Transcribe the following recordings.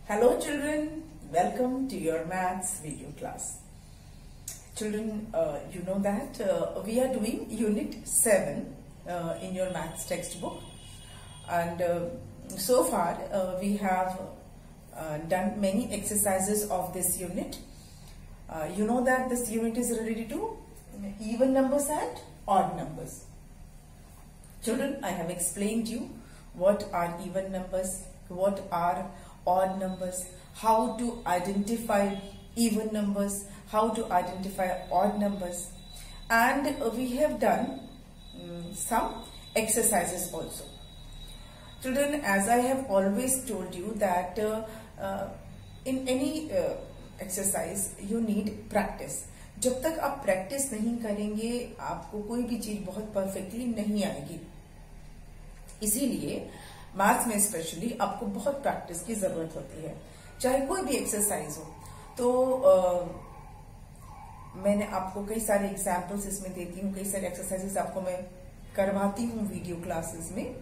Hello children, welcome to your maths video class. Children, you know that we are doing unit 7 in your maths textbook, and so far we have done many exercises of this unit. You know that this unit is related to even numbers and odd numbers. Children, I have explained you what are even numbers, what are odd numbers, how to identify even numbers, how to identify odd numbers, and we have done some exercises also. Children, as I have always told you that in any exercise you need practice. जब तक आप practice नहीं करेंगे आपको कोई भी चीज बहुत परफेक्टली नहीं आएगी. इसीलिए मैथ्स में स्पेशली आपको बहुत प्रैक्टिस की जरूरत होती है, चाहे कोई भी एक्सरसाइज हो. तो मैंने आपको कई सारे एग्जाम्पल्स इसमें देती हूँ, कई सारे एक्सरसाइजेस आपको मैं करवाती हूँ वीडियो क्लासेस में,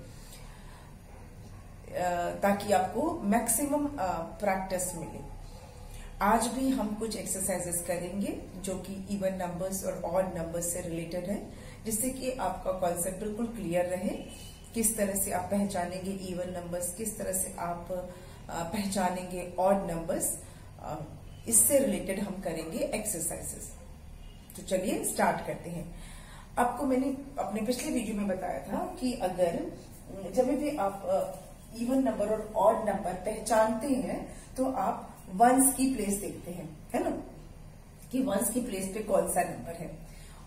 ताकि आपको मैक्सिमम प्रैक्टिस मिले. आज भी हम कुछ एक्सरसाइजेस करेंगे जो कि इवन नंबर्स और ऑड नंबर्स से रिलेटेड है, जिससे कि आपका कॉन्सेप्ट बिल्कुल क्लियर रहे. किस तरह से आप पहचानेंगे इवन नंबर्स, किस तरह से आप पहचानेंगे ऑड नंबर्स, इससे रिलेटेड हम करेंगे एक्सरसाइजेस. तो चलिए स्टार्ट करते हैं. आपको मैंने अपने पिछले वीडियो में बताया था कि अगर जब भी आप इवन नंबर और ऑड नंबर पहचानते हैं तो आप वंस की प्लेस देखते हैं, है ना, कि वंस की प्लेस पे कौन सा नंबर है.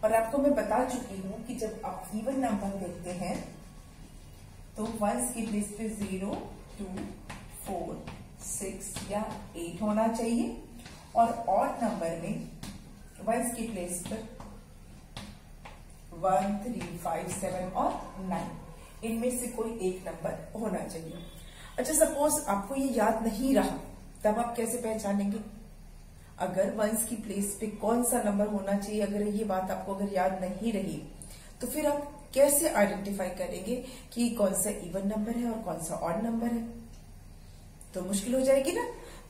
और आपको मैं बता चुकी हूं कि जब आप इवन नंबर देखते हैं तो वंस की प्लेस पे 0, 2, 4, 6 या 8 होना चाहिए, और ऑड नंबर में वंस की प्लेस पर 1, 3, 5, 7 और 9, इनमें से कोई एक नंबर होना चाहिए. अच्छा, सपोज आपको ये याद नहीं रहा, तब आप कैसे पहचानेंगे? अगर वंस की प्लेस पे कौन सा नंबर होना चाहिए, अगर ये बात आपको अगर याद नहीं रही, तो फिर आप कैसे आइडेंटिफाई करेंगे कि कौन सा इवन नंबर है और कौन सा ऑड नंबर है? तो मुश्किल हो जाएगी ना.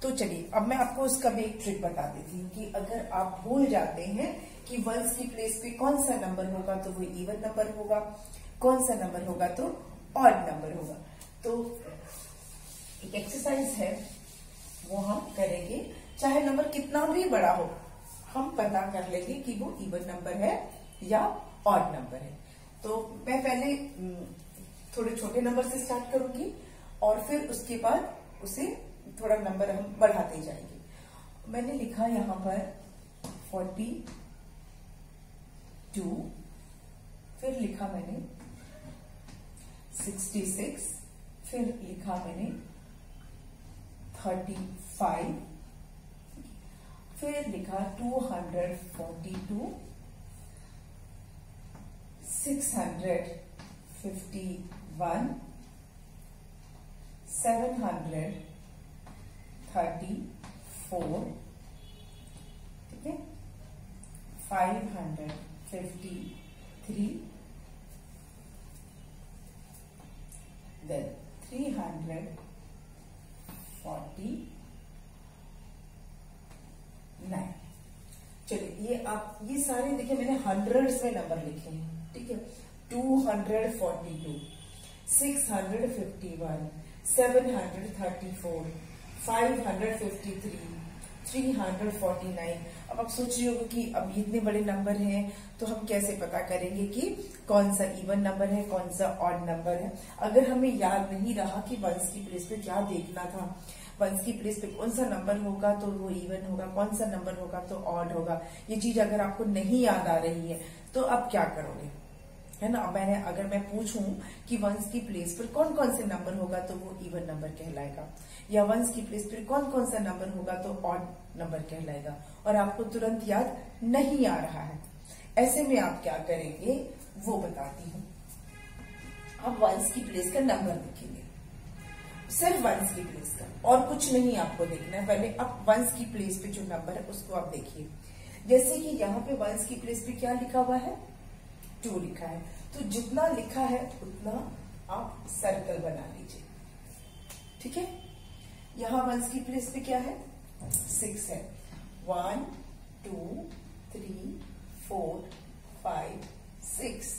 तो चलिए अब मैं आपको उसका भी एक ट्रिक बता देती हूँ कि अगर आप भूल जाते हैं कि वंस की प्लेस पे कौन सा नंबर होगा तो वो इवन नंबर होगा, कौन सा नंबर होगा तो ऑड नंबर होगा. तो एक एक्सरसाइज है, वो हम करेंगे. चाहे नंबर कितना भी बड़ा हो, हम पता कर लेंगे कि वो इवन नंबर है या ऑड नंबर है. तो मैं पहले थोड़े छोटे नंबर से स्टार्ट करूंगी और फिर उसके बाद उसे थोड़ा नंबर हम बढ़ाते जाएंगे. मैंने लिखा यहां पर 42, फिर लिखा मैंने 66, फिर लिखा मैंने 35, फिर लिखा 242, 651, 734, ठीक है, 553, then 349. चलिए ये आप ये सारे देखिए, मैंने हंड्रेड्स में नंबर लिखे हैं, ठीक है. 242, 651, 734, 553, 349. अब आप सोच रहे होंगे कि अब इतने बड़े नंबर हैं तो हम कैसे पता करेंगे कि कौन सा इवन नंबर है, कौन सा ऑड नंबर है. अगर हमें याद नहीं रहा कि वंस की प्लेस पे क्या देखना था, वंस की प्लेस पे कौन सा नंबर होगा तो वो इवन होगा, कौन सा नंबर होगा तो ऑड होगा, ये चीज अगर आपको नहीं याद आ रही है तो आप क्या करोगे, है ना. अगर मैं पूछूं कि वंस की प्लेस पर कौन कौन से नंबर होगा तो वो इवन नंबर कहलाएगा, या वंस की प्लेस पर कौन कौन सा नंबर होगा तो ऑड नंबर कहलाएगा, और आपको तुरंत याद नहीं आ रहा है, ऐसे में आप क्या करेंगे वो बताती हूँ. आप वंस की प्लेस का नंबर लिखेंगे, सिर्फ वंस की प्लेस का, और कुछ नहीं आपको देखना है. पहले आप वंस की प्लेस पे जो नंबर है उसको आप देखिए. जैसे कि यहाँ पे वंस की प्लेस पे क्या लिखा हुआ है, 2 लिखा है, तो जितना लिखा है उतना आप सर्कल बना लीजिए, ठीक है. यहाँ वंस की प्लेस पे क्या है? 6 है। 1 2 3 4 5 6।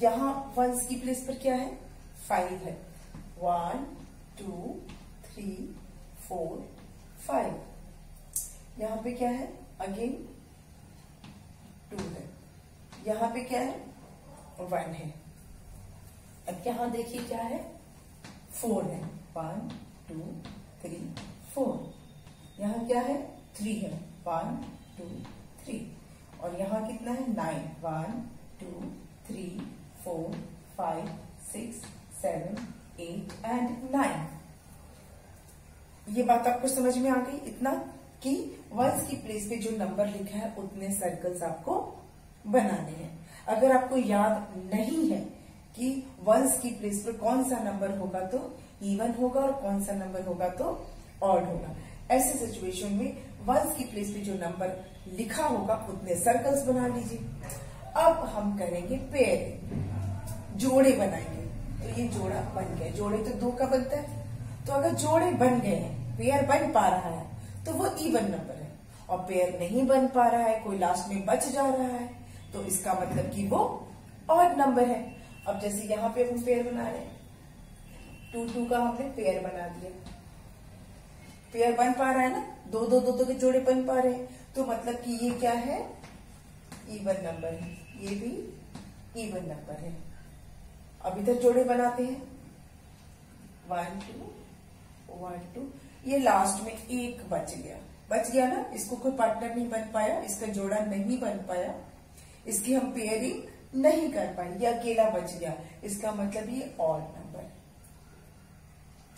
यहाँ वंस की प्लेस पर क्या है? 5 है। 1 2 3 4 5। यहाँ पे क्या है? अगेन 2 है। यहाँ पे क्या है? 1 है। अब यहाँ देखिए क्या है? 4 है। 1 2 3 4। यहाँ क्या है? 3 है। 1 2 3। और यहाँ कितना है? 9। 1 2 3 4 5 6 7 8 एंड 9। ये बात आपको समझ में आ गई? इतना कि वंस की प्लेस पे जो नंबर लिखा है उतने सर्कल्स आपको बनाने हैं। अगर आपको याद नहीं है कि वंस की प्लेस पर कौन सा नंबर होगा तो इवन होगा और कौन सा नंबर होगा तो ऑड होगा, ऐसे सिचुएशन में वंस की प्लेस पे जो नंबर लिखा होगा उतने सर्कल्स बना लीजिए। अब हम करेंगे पेयर, जोड़े बनाएंगे। तो ये जोड़ा बन गया। जोड़े तो 2 का बनता है। तो अगर जोड़े बन गए हैं, पेयर बन पा रहा है तो वो इवन नंबर है, और पेयर नहीं बन पा रहा है, कोई लास्ट में बच जा रहा है, तो इसका मतलब कि वो ऑड नंबर है। अब जैसे यहाँ पे हम पेयर बना रहे हैं, 2 2 का हमने पेयर बना दिया। पेयर बन पा रहा है ना, 2 2 2 2 के जोड़े बन पा रहे हैं, तो मतलब कि ये क्या है? इवन नंबर है। ये भी इवन नंबर है। अब इधर जोड़े बनाते हैं। 1 2 1 2। ये लास्ट में 1 बच गया ना, इसको कोई पार्टनर नहीं बन पाया, इसका जोड़ा नहीं बन पाया, इसकी हम पेयरिंग नहीं कर पाए, ये अकेला बच गया। इसका मतलब ये ऑड नंबर।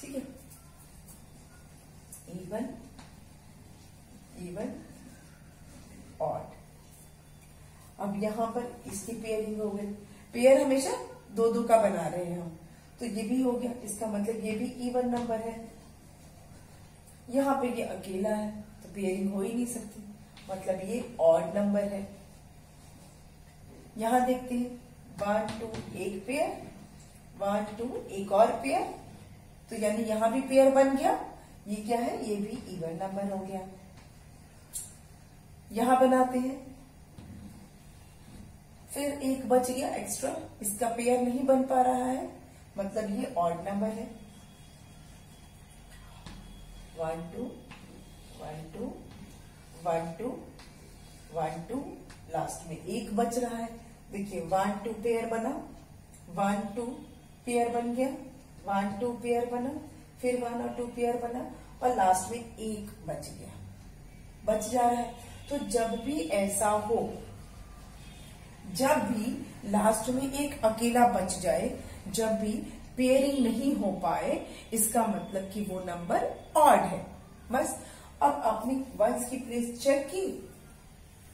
ठीक है, इवन इवन ऑड। अब यहां पर इसकी पेयरिंग हो गई। पेयर हमेशा 2 2 का बना रहे हैं हम, तो ये भी हो गया। इसका मतलब ये भी इवन नंबर है। यहाँ पे ये अकेला है तो पेयरिंग हो ही नहीं सकती, मतलब ये ऑड नंबर है। यहां देखते हैं 1 2 एक पेयर, 1 2 एक और पेयर, तो यानी यहां भी पेयर बन गया। ये क्या है? ये भी इवन नंबर हो गया। यहां बनाते हैं, फिर 1 बच गया एक्स्ट्रा, इसका पेयर नहीं बन पा रहा है, मतलब ये ऑड नंबर है। 1 2 1 2 1 2 1 2, लास्ट में 1 बच रहा है। देखिए 1 2 पेयर बना, 1 2 पेयर बन गया, 1 2 पेयर बना, फिर 1 और 2 पेयर बना, और लास्ट में 1 बच गया, बच जा रहा है। तो जब भी ऐसा हो, जब भी लास्ट में 1 अकेला बच जाए, जब भी पेयरिंग नहीं हो पाए, इसका मतलब कि वो नंबर ऑड है। बस अब आपने वंस की प्लेस चेक की,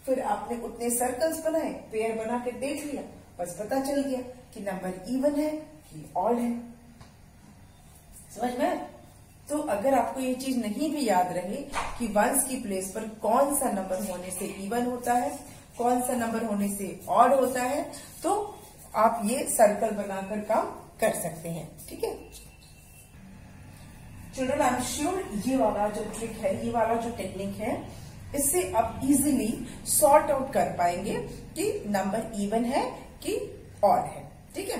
फिर आपने उतने सर्कल्स बनाए, पेयर बना के देख लिया, बस पता चल गया कि नंबर इवन है कि ऑड है। समझ में? तो अगर आपको ये चीज नहीं भी याद रहे कि वंस की प्लेस पर कौन सा नंबर होने से इवन होता है, कौन सा नंबर होने से ऑड होता है, तो आप ये सर्कल बनाकर काम कर सकते हैं। ठीक है चिल्ड्रन, आई एम श्योर ये वाला जो ट्रिक है, ये वाला जो टेक्निक है, इससे आप इजीली सॉर्ट आउट कर पाएंगे कि नंबर इवन है कि ऑड है। ठीक है,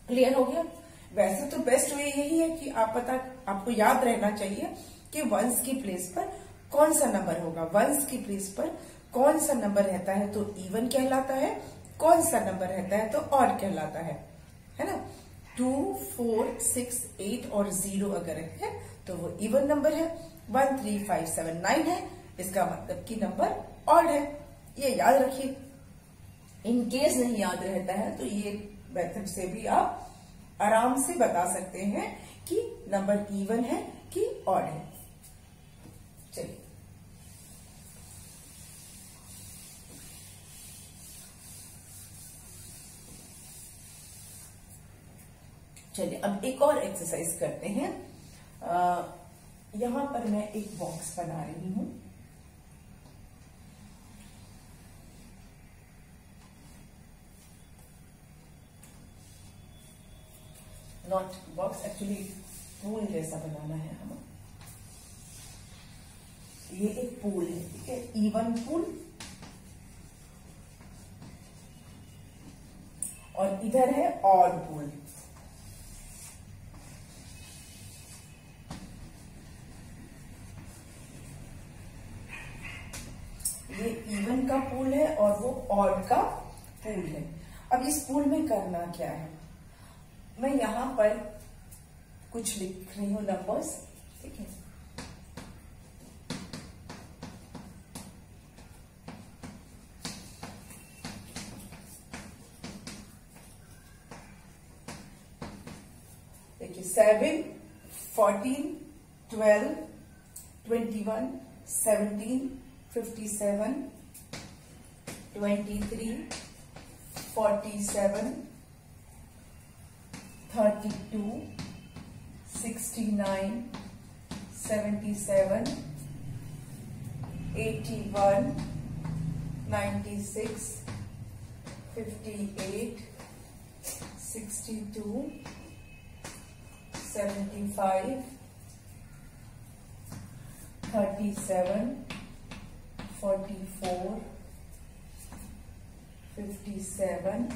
क्लियर हो गया? वैसे तो बेस्ट वे यही है कि आपको याद रहना चाहिए कि वंस की प्लेस पर कौन सा नंबर होगा। वंस की प्लेस पर कौन सा नंबर रहता है तो इवन कहलाता है, कौन सा नंबर रहता है तो ऑड कहलाता है ना। 2 4 6 8 और 0 अगर है तो वो इवन नंबर है। 1 3 5 7 9 है, इसका मतलब कि नंबर ऑड है। ये याद रखिए। इन केस नहीं याद रहता है तो ये मेथड से भी आप आराम से बता सकते हैं कि नंबर इवन है कि ऑड है। चलिए अब एक और एक्सरसाइज करते हैं। यहां पर मैं एक बॉक्स बना रही हूं। नॉट बॉक्स, एक्चुअली पूल जैसा बनाना है हमें। ये एक पूल है, ठीक है, इवन पूल, और इधर है ऑड पूल। ये इवन का पूल है और वो ऑड का पूल है। अब इस पूल में करना क्या है, मैं यहां पर कुछ लिख रही हूं नंबर्स, ठीक है। देखिए 7, 14, 12, 21, 17, 57, 23, 47, 32, 69, 77, 81, 96, 58, 62, 75, 37, 44, 57,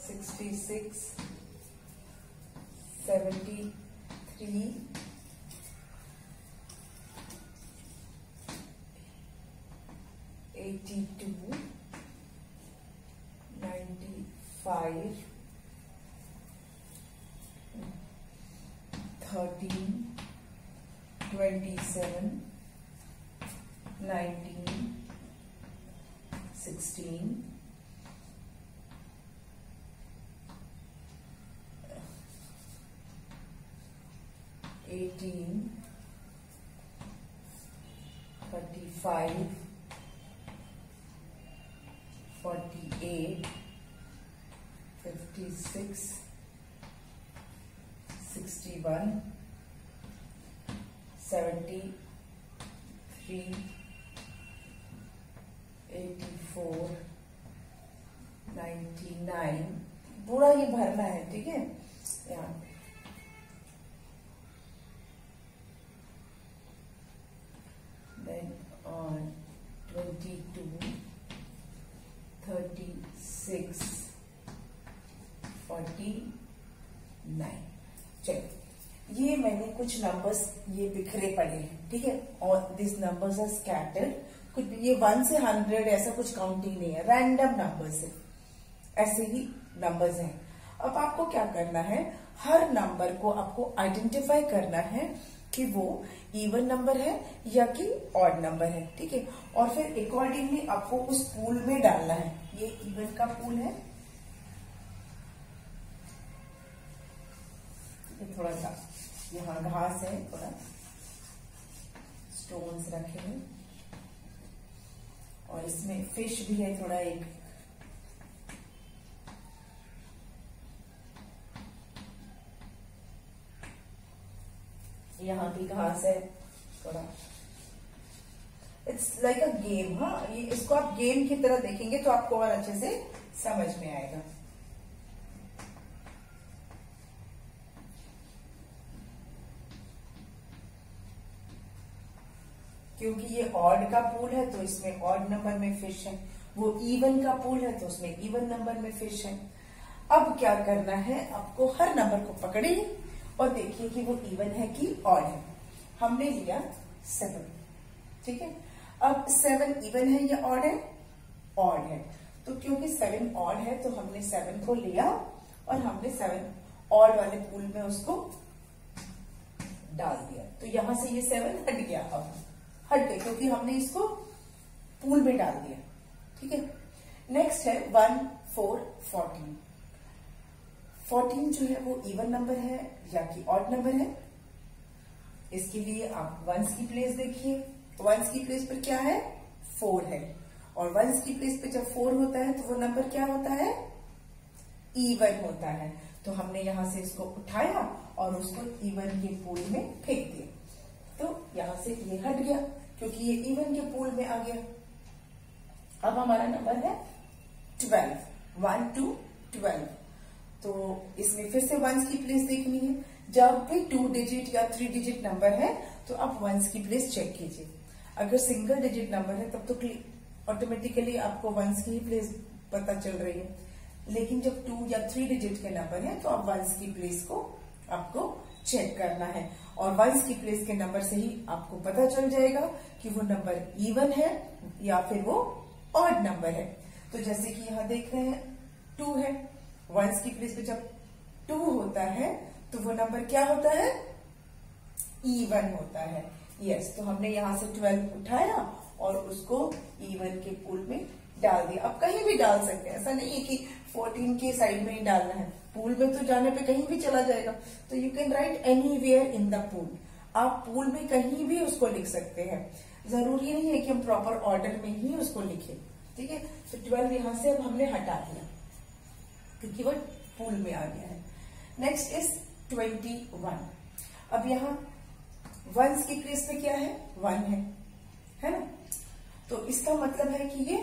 66, 73, 82, 95, 13, 27, 19, 16, 18, 35, 48, 56, 61, 73, 84, 99, पूरा ये भरना है, ठीक है। यहाँ देन 22, 36, 49। चलो ये मैंने कुछ नंबर्स ये बिखरे पड़े हैं, ठीक है, और दिस नंबर्स आर स्कैटर्ड। कुछ ये 1 से 100 ऐसा कुछ काउंटिंग नहीं है, रैंडम नंबर्स है, ऐसे ही नंबर्स हैं। अब आपको क्या करना है, हर नंबर को आपको आइडेंटिफाई करना है कि वो इवन नंबर है या कि ऑड नंबर है, ठीक है, और फिर अकॉर्डिंगली आपको उस पूल में डालना है। ये इवन का पूल है, ये थोड़ा सा यहाँ घास है, थोड़ा स्टोन्स रखे हैं, और इसमें फिश भी है थोड़ा एक। यहाँ भी घास है थोड़ा। It's like a game. हाँ, ये इसको आप गेम की तरह देखेंगे तो आपको और अच्छे से समझ में आएगा। क्योंकि ये ऑड का पूल है तो इसमें ऑड नंबर में फिश है, वो इवन का पूल है तो उसमें इवन नंबर में फिश है। अब क्या करना है, आपको हर नंबर को पकड़िए और देखिए कि वो इवन है कि ऑड है। हमने लिया 7, ठीक है। अब 7 इवन है या ऑड है? ऑड है। तो क्योंकि 7 ऑड है तो हमने 7 को लिया और हमने 7 ऑड वाले पूल में उसको डाल दिया। तो यहां से ये 7 हट गया, अब हट गए क्योंकि हमने इसको पूल में डाल दिया, ठीक है। नेक्स्ट है 1, 4, 14। 14 जो है वो इवन नंबर है या कि ऑड नंबर है। इसके लिए आप वंस की प्लेस देखिए, वंस की प्लेस पर क्या है? 4 है, और वंस की प्लेस पे जब 4 होता है तो वो नंबर क्या होता है? इवन होता है। तो हमने यहां से इसको उठाया और उसको इवन के पूल में फेंक दिया, तो यहां से ये हट गया क्योंकि ये इवन के पूल में आ गया। अब हमारा नंबर है 12, 1 to 12। तो इसमें फिर से वंस की प्लेस देखनी है। जब भी 2 डिजिट या 3 डिजिट नंबर है तो आप वंस की प्लेस चेक कीजिए। अगर सिंगल डिजिट नंबर है तब तो ऑटोमेटिकली आपको वंस की ही प्लेस पता चल रही है, लेकिन जब 2 या 3 डिजिट के नंबर है तो आप वंस की प्लेस को आपको चेक करना है, और वंस की प्लेस के नंबर से ही आपको पता चल जाएगा कि वो नंबर इवन है या फिर वो ऑड नंबर है। तो जैसे कि यहाँ देख रहे हैं 2 है, वंस की प्लेस पे जब 2 होता है तो वो नंबर क्या होता है, इवन होता है। यस, तो हमने यहाँ से 12 उठाया और उसको इवन के पूल में डाल दिया। आप कहीं भी डाल सकते हैं, ऐसा नहीं है कि 14 के साइड में ही डालना है, पूल में तो जाने पे कहीं भी चला जाएगा। तो you can write anywhere in the pool, आप पूल में कहीं भी उसको लिख सकते हैं, जरूरी नहीं है कि हम प्रॉपर ऑर्डर में ही उसको लिखें। ठीक है, तो 12 यहां से अब हमने हटा दिया क्योंकि वो पूल में आ गया है। Next is 21। अब यहाँ वंस की प्लेस पे क्या है, 1 है ना, तो इसका मतलब है कि ये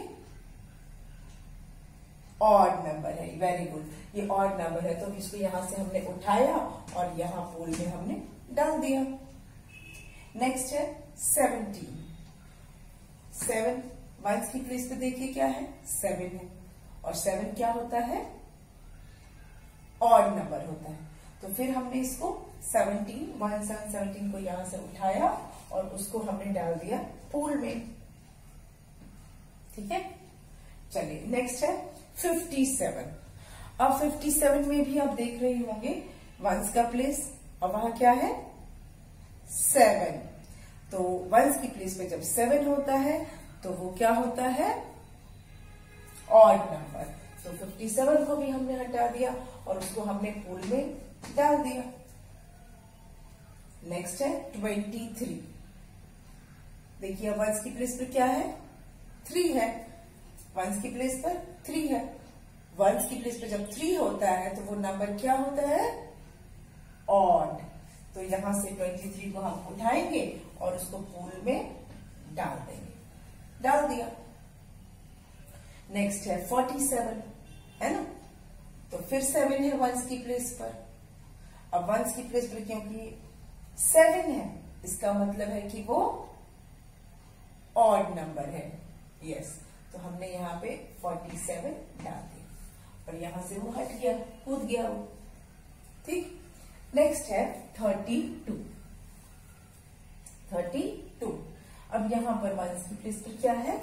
ऑड नंबर है। वेरी गुड, ये ऑड नंबर है, तो इसको यहां से हमने उठाया और यहाँ पूल में हमने डाल दिया। नेक्स्ट है 17। 7 वंस की प्लेस पे देखिए क्या है, 7 है, और 7 क्या होता है, ऑड नंबर होता है। तो फिर हमने इसको 17 को यहां से उठाया और उसको हमने डाल दिया पूल में। ठीक है, चलिए नेक्स्ट है 57। अब 57 में भी आप देख रहे होंगे वंस का प्लेस, और वहां क्या है, 7। तो वंस की प्लेस पे जब 7 होता है तो वो क्या होता है, ऑड नंबर। तो 57 को भी हमने हटा दिया और उसको हमने पूल में डाल दिया। नेक्स्ट है 23। देखिए वंस की प्लेस पर क्या है, 3 है, वंस की प्लेस पर 3 है। वंस की प्लेस पर जब 3 होता है तो वो नंबर क्या होता है, ऑड। तो यहां से 23 को हम उठाएंगे और उसको पूल में डाल देंगे, डाल दिया। नेक्स्ट है 47, है ना, तो फिर 7 है वंस की प्लेस पर। अब वंस की प्लेस पर क्योंकि 7 है, इसका मतलब है कि वो ऑड नंबर है। यस, तो हमने यहाँ पे 47 डाल दिया और यहां से वो हट गया, कूद गया वो। ठीक, नेक्स्ट है 32। 32, अब यहां पर वंस की प्लेस पर क्या है,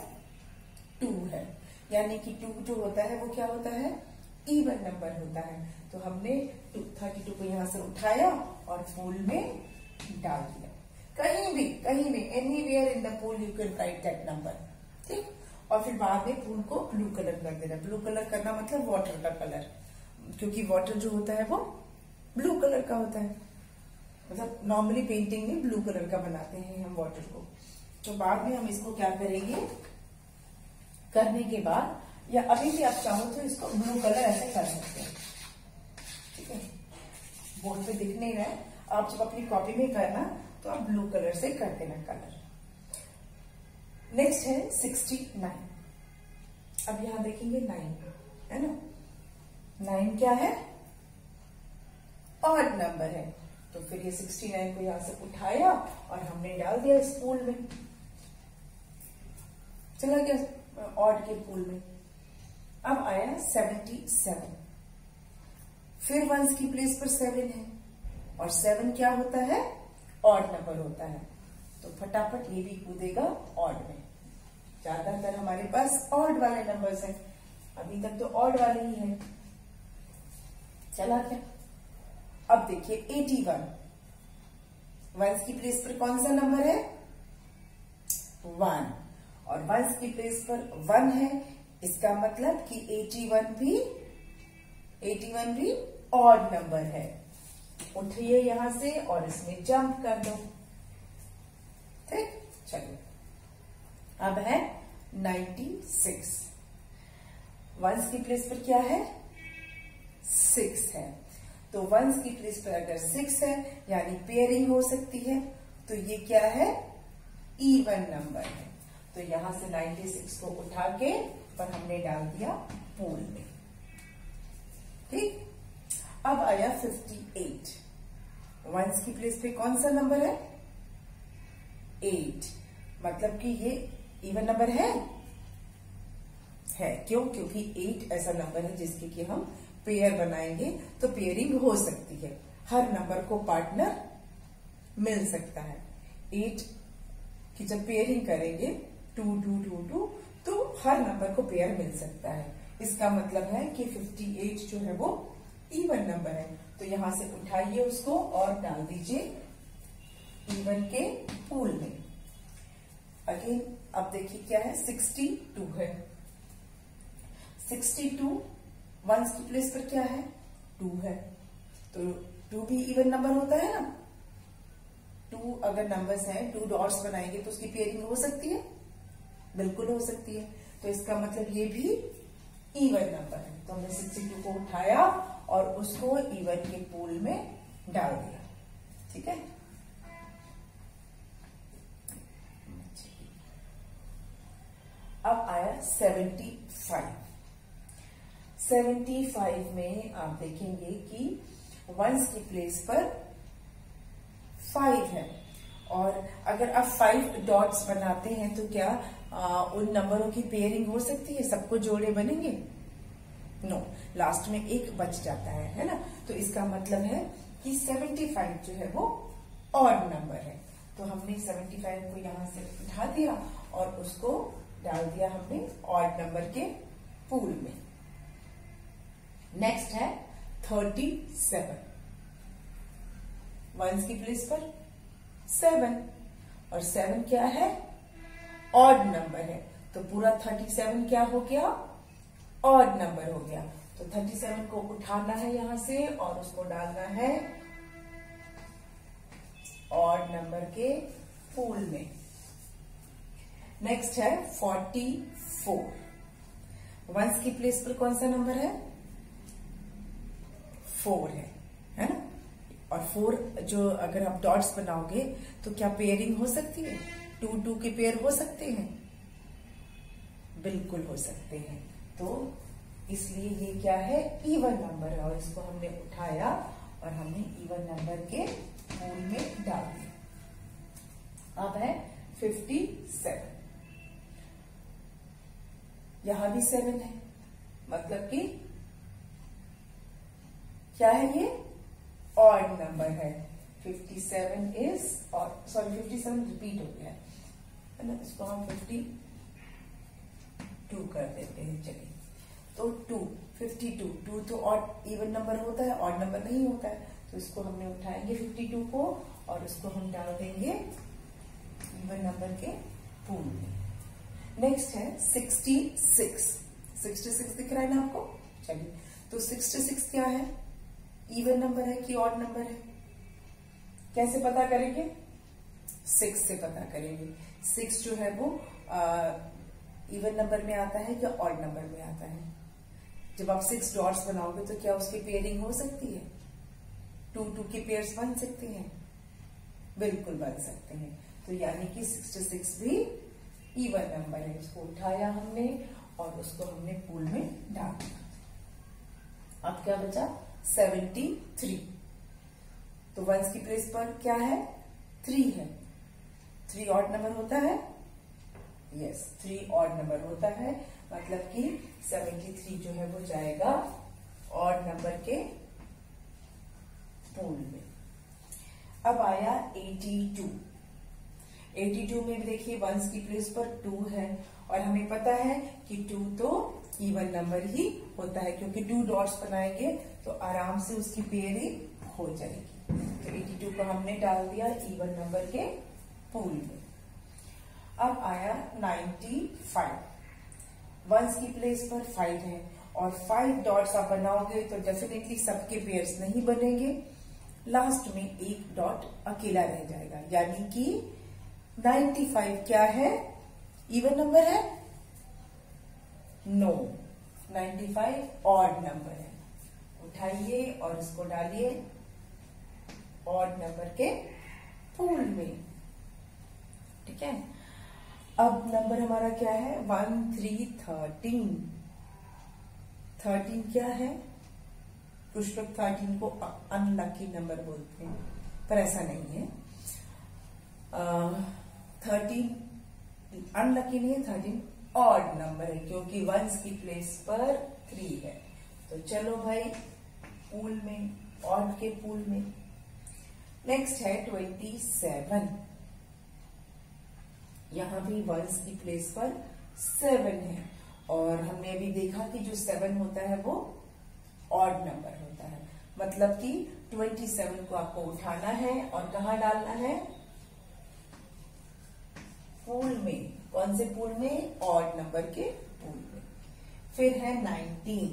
2 है, यानी कि 2 जो होता है वो क्या होता है, इवन नंबर होता है। तो हमने 32 को यहां से उठाया और पूल में डाल दिया। कहीं भी anywhere in the pool you can write that number. ठीक, और फिर बाद में पूल को ब्लू कलर कर देना। ब्लू कलर करना मतलब वाटर का कलर, क्योंकि वाटर जो होता है वो ब्लू कलर का होता है। मतलब नॉर्मली पेंटिंग में ब्लू कलर का बनाते हैं हम वाटर को। तो बाद में हम इसको क्या करेंगे, करने के बाद या अभी भी आप चाहो तो इसको ब्लू कलर ऐसे कर सकते हैं। ठीक है, बोर्ड पे दिख नहीं रहा है, आप जब अपनी कॉपी में करना तो आप ब्लू कलर से कर देना कलर। नेक्स्ट है 69। अब यहां देखेंगे 9, है ना, 9 क्या है, ऑड नंबर है। तो फिर ये 69 को यहां से उठाया और हमने डाल दिया इस पूल में, चला गया ऑड के पूल में। अब आया 77, फिर वंस की प्लेस पर 7 है और 7 क्या होता है, ऑड नंबर होता है। तो फटाफट ये भी कूदेगा ऑड में। ज्यादातर हमारे पास ऑड वाले नंबर्स हैं, अभी तक तो ऑड वाले ही हैं। चला क्या, अब देखिए 81, वंस की प्लेस पर कौन सा नंबर है, 1, और वंस की प्लेस पर 1 है, इसका मतलब कि 81 भी ऑड नंबर है। उठिए यहां से और इसमें जंप कर दो। ठीक, चलिए अब है 96, वंस की प्लेस पर क्या है, 6 है। तो वंस की प्लेस पर अगर 6 है यानी पेयरिंग हो सकती है, तो ये क्या है, इवन नंबर है। तो यहां से 96 को उठा के पर हमने डाल दिया पूल में। ठीक, अब आया 58। वंस की प्लेस पे कौन सा नंबर है? 8। मतलब कि ये इवन नंबर है। क्यों? क्योंकि 8 ऐसा नंबर है जिसके कि हम पेयर बनाएंगे तो पेयरिंग हो सकती है, हर नंबर को पार्टनर मिल सकता है। 8 की जब पेयरिंग करेंगे 2 2 2 2 तो हर नंबर को पेयर मिल सकता है। इसका मतलब है कि 58 जो है वो इवन नंबर है। तो यहां से उठाइए उसको और डाल दीजिए इवन के पूल में। अगेन अब देखिए क्या है, 62 है। 62 वंस की प्लेस पर क्या है? 2 है। तो 2 भी इवन नंबर होता है ना। 2 अगर नंबर्स हैं, 2 डॉट्स बनाएंगे तो उसकी पेयरिंग हो सकती है, बिल्कुल हो सकती है। तो इसका मतलब ये भी इवन नंबर है। तो हमने 62 को उठाया और उसको इवन के पूल में डाल दिया। ठीक है। अब आया 75। 75 में आप देखेंगे कि वंस की प्लेस पर 5 है और अगर आप 5 डॉट्स बनाते हैं तो क्या उन नंबरों की पेयरिंग हो सकती है? सबको जोड़े बनेंगे? नो, लास्ट में एक बच जाता है ना। तो इसका मतलब है कि 75 जो है वो ऑड नंबर है। तो हमने 75 को यहां से उठा दिया और उसको डाल दिया हमने ऑड नंबर के पूल में। नेक्स्ट है 37। वंस की प्लेस पर 7 और 7 क्या है? ऑड नंबर है। तो पूरा 37 क्या हो गया? ऑड नंबर हो गया। तो 37 को उठाना है यहां से और उसको डालना है ऑड नंबर के पूल में। नेक्स्ट है 44। वंस की प्लेस पर कौन सा नंबर है? 4 है ना। और 4 जो अगर आप डॉट्स बनाओगे तो क्या पेयरिंग हो सकती है? 2 2 के पेयर हो सकते हैं, बिल्कुल हो सकते हैं। तो इसलिए ये क्या है? इवन नंबर है और इसको हमने उठाया और हमने इवन नंबर के पूल में डाल दिया। अब है 57। यहां भी 7 है, मतलब कि क्या है? ये ऑड नंबर है। 57 इज, और सॉरी 57 रिपीट हो गया है ना। इसको हम 52 कर देते हैं। चलिए, तो 52 तो ऑड इवन नंबर होता है, ऑड नंबर नहीं होता है। तो इसको हमने उठाएंगे 52 को और इसको हम डाल देंगे इवन नंबर के पूल में। नेक्स्ट है 66। 66 दिख रहा है ना आपको? चलिए, तो 66 क्या है? इवन नंबर है कि ऑड नंबर है? कैसे पता करेंगे? 6 से पता करेंगे। 6 जो है वो इवन नंबर में आता है या ऑड नंबर में आता है? जब आप 6 डॉट्स बनाओगे तो क्या उसकी पेयरिंग हो सकती है? 2 2 के पेयर्स बन सकते हैं, बिल्कुल बन सकते हैं। तो यानी कि 66 भी इवन नंबर है। इसको उठाया हमने और उसको हमने पूल में डाल दिया। अब क्या बचा? 73। तो वंस की प्लेस पर क्या है? 3 है। 3 ऑड नंबर होता है? यस, 3 ऑड नंबर होता है। मतलब कि 73 जो है वो जाएगा ऑड नंबर के पूल में। अब आया 82। 82 में भी देखिए वंस की प्लेस पर 2 है और हमें पता है कि 2 तो इवन नंबर ही होता है, क्योंकि 2 डॉट्स बनाएंगे तो आराम से उसकी पेयरिंग हो जाएगी। तो 82 को हमने डाल दिया इवन नंबर के पूल में। अब आया 95। वंस की प्लेस पर 5 है और 5 डॉट्स आप बनाओगे तो डेफिनेटली सबके पेयर्स नहीं बनेंगे, लास्ट में एक डॉट अकेला रह जाएगा। यानी कि 95 क्या है? इवन नंबर है? नो, 95 ऑड नंबर है। उठाइए और इसको डालिए ऑड नंबर के पूल में। ठीक है। अब नंबर हमारा क्या है? 1 3 13। 13 क्या है? कुछ लोग 13 को अनलकी नंबर बोलते हैं, पर ऐसा नहीं है। 13 अनलकी नहीं है, 13 ऑड नंबर है क्योंकि वंस की प्लेस पर 3 है। तो चलो भाई पूल में, ऑड के पूल में। नेक्स्ट है 27। यहां भी वंस की प्लेस पर 7 है और हमने अभी देखा कि जो 7 होता है वो ऑड नंबर होता है, मतलब कि 27 को आपको उठाना है और कहां डालना है? पूल में। कौन से पूल में? ऑड नंबर के पूल में। फिर है 19।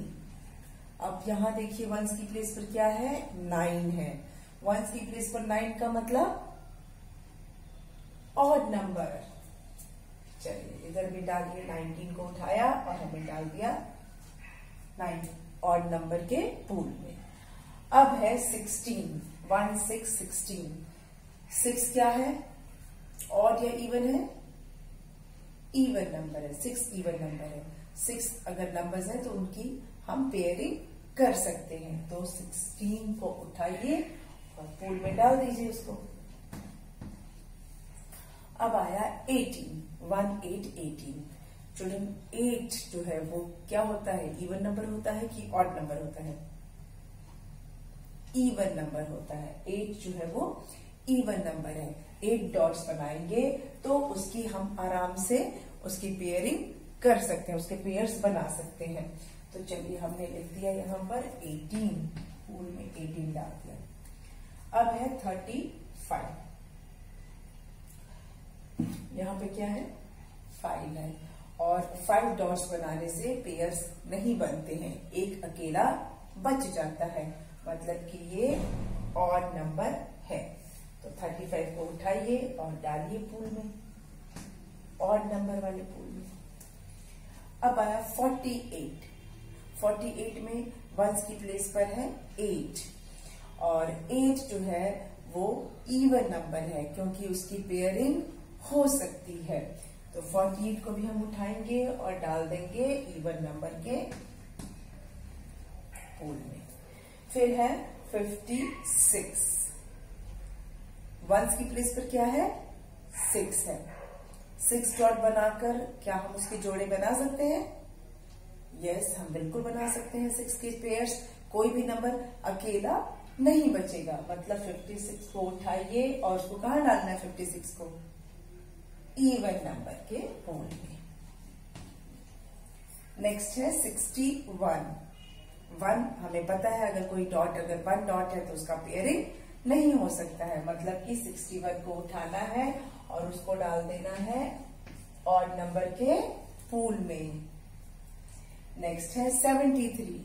अब यहां देखिए वंस की प्लेस पर क्या है? 9 है। वंस की प्लेस पर 9 का मतलब ऑड नंबर। चलिए इधर भी डालिए, 19 को उठाया और हमने डाल दिया 9 ऑड नंबर के पूल में। अब है 16, 1 6 16। 6 क्या है? ऑड या इवन है? इवन नंबर है। 6 इवन नंबर है। 6 अगर नंबर्स है तो उनकी हम पेयरिंग कर सकते हैं। तो 16 को उठाइए और पूल में डाल दीजिए उसको। अब आया 18, 1 8 18। चिल्ड्रन 8 जो है वो क्या होता है? इवन नंबर होता है कि ऑड नंबर होता है? इवन नंबर होता है। 8 जो है वो इवन नंबर है। 8 डॉट्स बनाएंगे तो उसकी हम आराम से उसकी पेयरिंग कर सकते हैं, उसके पेयर्स बना सकते हैं। तो चलिए हमने लिख दिया यहां पर 18, पूल में 18 डाल दिया। अब है 35। यहां पे क्या है? 5 है और 5 डॉट्स बनाने से पेयर्स नहीं बनते हैं, एक अकेला बच जाता है, मतलब कि ये ऑड नंबर है। तो 35 को उठाइए और डालिए पूल में, ऑड नंबर वाले पूल में। अब आया 48। 48 में वंस की प्लेस पर है 8 और 8 जो है वो इवन नंबर है क्योंकि उसकी पेयरिंग हो सकती है। तो 48 को भी हम उठाएंगे और डाल देंगे इवन नंबर के पूल में। फिर है 56। वंस की प्लेस पर क्या है? 6 है। 6 डॉट बनाकर क्या हम उसके जोड़े बना सकते हैं? यस, हम बिल्कुल बना सकते हैं 6 के पेयर्स। कोई भी नंबर अकेला नहीं बचेगा, मतलब 56 को उठाइए और उसको कहां डालना है? 56 को इवन नंबर के पूल में। नेक्स्ट है 61। 1 हमें पता है अगर कोई डॉट, अगर 1 डॉट है तो उसका पेयरिंग नहीं हो सकता है, मतलब कि 61 को उठाना है और उसको डाल देना है ऑड नंबर के पूल में। नेक्स्ट है 73।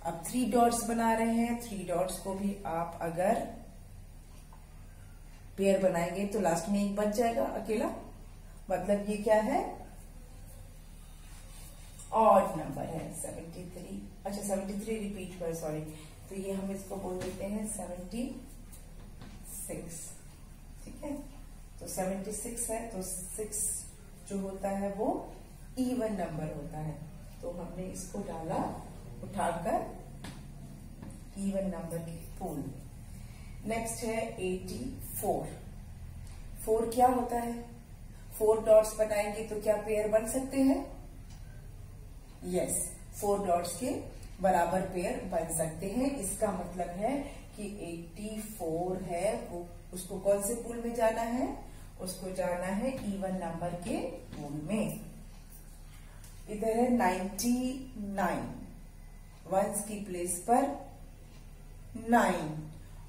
अब 3 डॉट्स बना रहे हैं। 3 डॉट्स को भी आप अगर पेयर बनाएंगे तो लास्ट में एक बच जाएगा अकेला, मतलब ये क्या है? ऑड नंबर है 73। अच्छा 73 रिपीट पर, सॉरी, तो ये हम इसको बोल देते हैं 76। ठीक है, तो 76 है तो 6 जो होता है वो इवन नंबर होता है, तो हमने इसको डाला उठाकर इवन नंबर के पूल में। नेक्स्ट है 84। 4 क्या होता है? 4 डॉट्स बनाएंगे तो क्या पेयर बन सकते हैं? यस, 4 डॉट्स के बराबर पेयर बन सकते हैं। इसका मतलब है कि 84 है वो, उसको कौन से पूल में जाना है? उसको जाना है इवन नंबर के पूल में। इधर है 99। वंस की प्लेस पर 9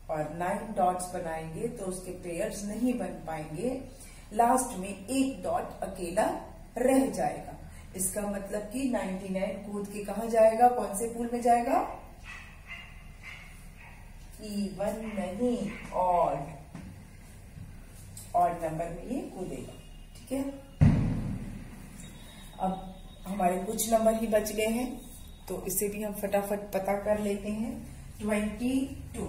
और 9 डॉट्स बनाएंगे तो उसके पेयर्स नहीं बन पाएंगे, लास्ट में एक डॉट अकेला रह जाएगा। इसका मतलब कि 99 कूद के कहा जाएगा? कौन से पूल में जाएगा? इवन नहीं, ऑड नंबर में ये कूदेगा। ठीक है, अब हमारे कुछ नंबर ही बच गए हैं तो इसे भी हम फटाफट पता कर लेते हैं। 22।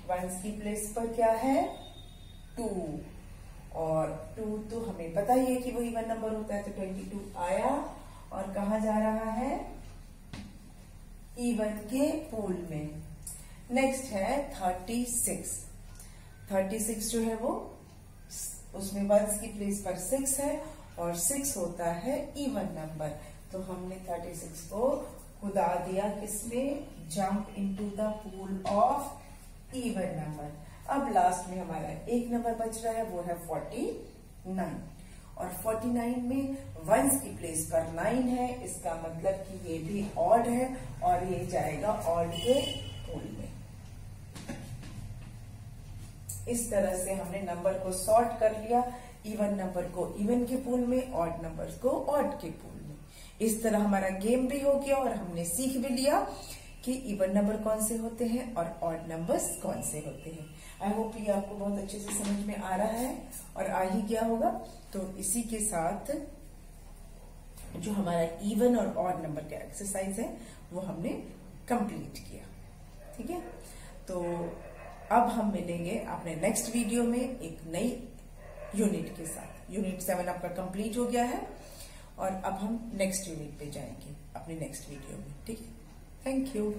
वंस की प्लेस पर क्या है? 2 और 2 तो हमें पता ही है कि वो इवन नंबर होता है, तो 22 आया और कहा जा रहा है? इवन के पूल में। नेक्स्ट है 36। 36 जो है वो उसमें वंस की प्लेस पर 6 है और 6 होता है इवन नंबर। तो हमने 36 को खुदा दिया किसमें, jump into the pool of even number. अब लास्ट में हमारा एक नंबर बच रहा है, वो है 49। और 49 में वंस की प्लेस पर 9 है, इसका मतलब कि ये भी ऑड है और ये जाएगा ऑड के पूल में। इस तरह से हमने नंबर को सॉर्ट कर लिया, इवन नंबर को इवन के पूल में, ऑड नंबर को ऑड के पूल में। इस तरह हमारा गेम भी हो गया और हमने सीख भी लिया कि इवन नंबर कौन से होते हैं और ऑड नंबर्स कौन से होते हैं। आई होप ये आपको बहुत अच्छे से समझ में आ रहा है और आ ही गया होगा। तो इसी के साथ जो हमारा इवन और ऑड नंबर का एक्सरसाइज है वो हमने कंप्लीट किया। ठीक है, तो अब हम मिलेंगे अपने नेक्स्ट वीडियो में एक नई यूनिट के साथ। यूनिट 7 आपका कंप्लीट हो गया है और अब हम नेक्स्ट यूनिट पे जाएंगे अपने नेक्स्ट वीडियो में। ठीक है, थैंक यू।